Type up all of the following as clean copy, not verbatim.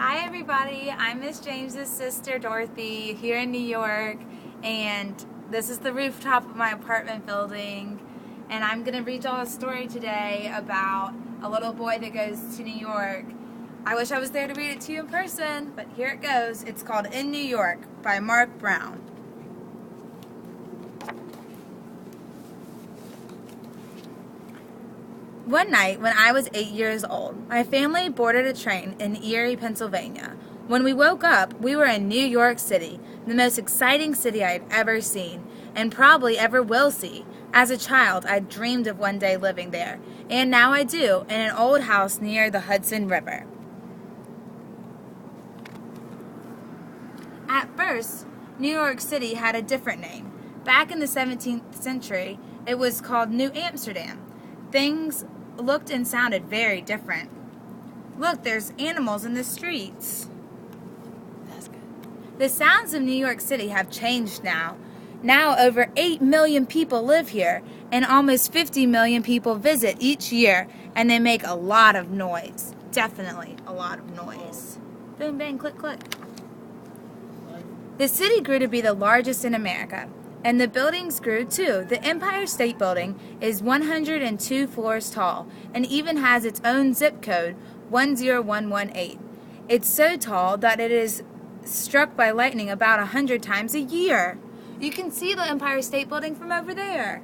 Hi everybody, I'm Miss James's sister Dorothy here in New York, and this is the rooftop of my apartment building, and I'm going to read y'all a story today about a little boy that goes to New York. I wish I was there to read it to you in person, but here it goes. It's called In New York by Mark Brown. One night, when I was 8 years old, my family boarded a train in Erie, Pennsylvania. When we woke up, we were in New York City, the most exciting city I had ever seen, and probably ever will see. As a child, I dreamed of one day living there, and now I do, in an old house near the Hudson River. At first, New York City had a different name. Back in the 17th century, it was called New Amsterdam. Things looked and sounded very different. Look, there's animals in the streets. That's good. The sounds of New York City have changed now. Now over 8 million people live here, and almost 50 million people visit each year, and they make a lot of noise. Definitely a lot of noise. Boom, bang, click, click. The city grew to be the largest in America. And the buildings grew too. The Empire State Building is 102 floors tall and even has its own zip code, 10118. It's so tall that it is struck by lightning about 100 times a year. You can see the Empire State Building from over there.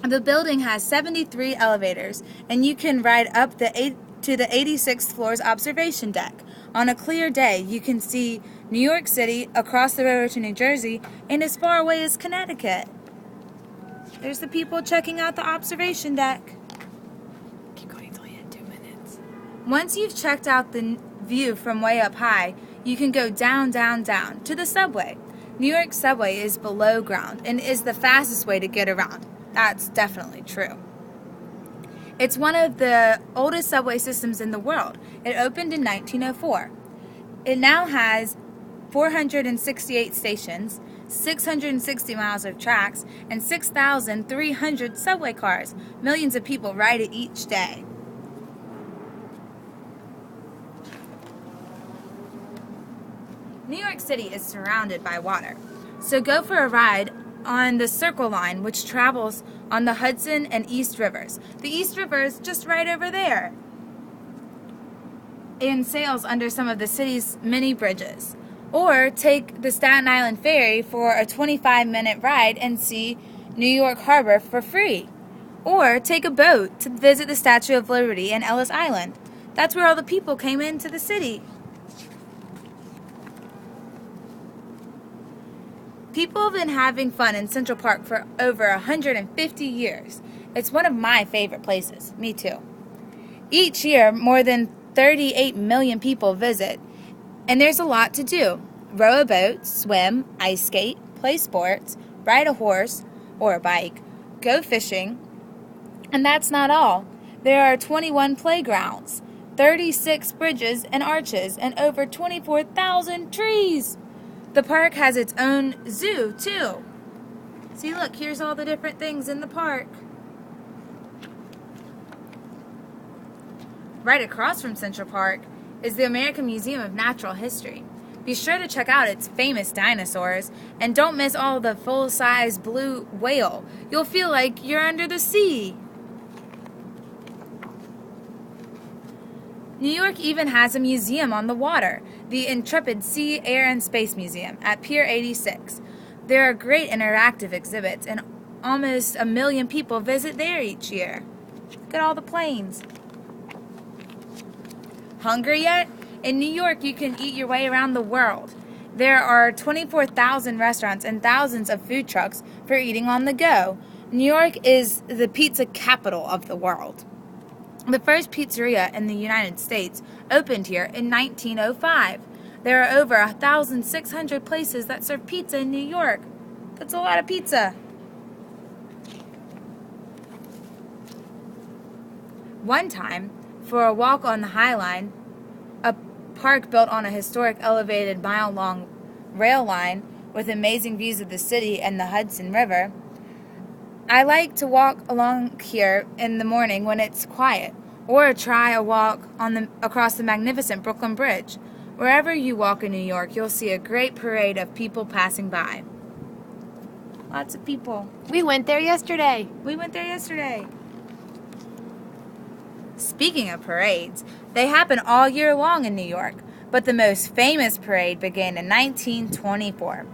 The building has 73 elevators, and you can ride up to the 86th floor's observation deck. On a clear day, you can see New York City, across the river to New Jersey, and as far away as Connecticut. There's the people checking out the observation deck. Keep going until you hit 2 minutes. Once you've checked out the view from way up high, you can go down, down, down to the subway. New York subway is below ground and is the fastest way to get around. That's definitely true. It's one of the oldest subway systems in the world. It opened in 1904. It now has 468 stations, 660 miles of tracks, and 6,300 subway cars. Millions of people ride it each day. New York City is surrounded by water, so go for a ride on the Circle Line, which travels on the Hudson and East Rivers. The East River is just right over there and sails under some of the city's many bridges. Or take the Staten Island Ferry for a 25-minute ride and see New York Harbor for free. Or take a boat to visit the Statue of Liberty in Ellis Island. That's where all the people came into the city. People have been having fun in Central Park for over 150 years. It's one of my favorite places. Me too. Each year, more than 38 million people visit, and there's a lot to do. Row a boat, swim, ice skate, play sports, ride a horse or a bike, go fishing, and that's not all. There are 21 playgrounds, 36 bridges and arches, and over 24,000 trees. The park has its own zoo, too. See, look, here's all the different things in the park. Right across from Central Park is the American Museum of Natural History. Be sure to check out its famous dinosaurs, and don't miss all the full-size blue whale. You'll feel like you're under the sea. New York even has a museum on the water, the Intrepid Sea, Air, and Space Museum at Pier 86. There are great interactive exhibits, and almost 1 million people visit there each year. Look at all the planes. Hungry yet? In New York, you can eat your way around the world. There are 24,000 restaurants and thousands of food trucks for eating on the go. New York is the pizza capital of the world. The first pizzeria in the United States opened here in 1905. There are over 1,600 places that serve pizza in New York. That's a lot of pizza. One time, for a walk on the High Line, a park built on a historic elevated mile-long rail line with amazing views of the city and the Hudson River, I like to walk along here in the morning when it's quiet. Or try a walk across the magnificent Brooklyn Bridge. Wherever you walk in New York, you'll see a great parade of people passing by. Lots of people. We went there yesterday. We went there yesterday. Speaking of parades, they happen all year long in New York, but the most famous parade began in 1924.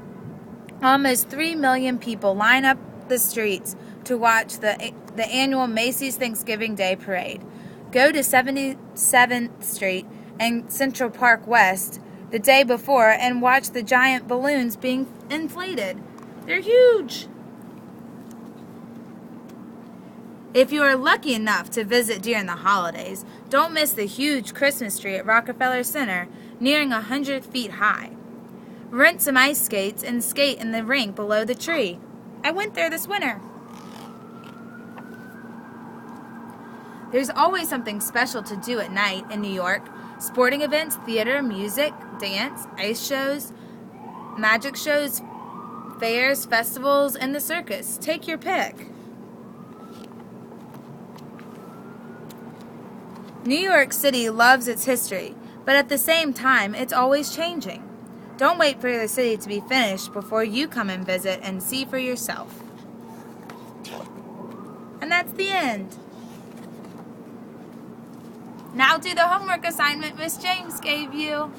Almost 3 million people line up the streets to watch the annual Macy's Thanksgiving Day Parade. Go to 77th Street and Central Park West the day before and watch the giant balloons being inflated. They're huge. If you are lucky enough to visit during the holidays, don't miss the huge Christmas tree at Rockefeller Center, nearing 100 feet high. Rent some ice skates and skate in the rink below the tree. I went there this winter. There's always something special to do at night in New York. Sporting events, theater, music, dance, ice shows, magic shows, fairs, festivals, and the circus. Take your pick. New York City loves its history, but at the same time, it's always changing. Don't wait for the city to be finished before you come and visit and see for yourself. And that's the end. Now do the homework assignment Miss James gave you.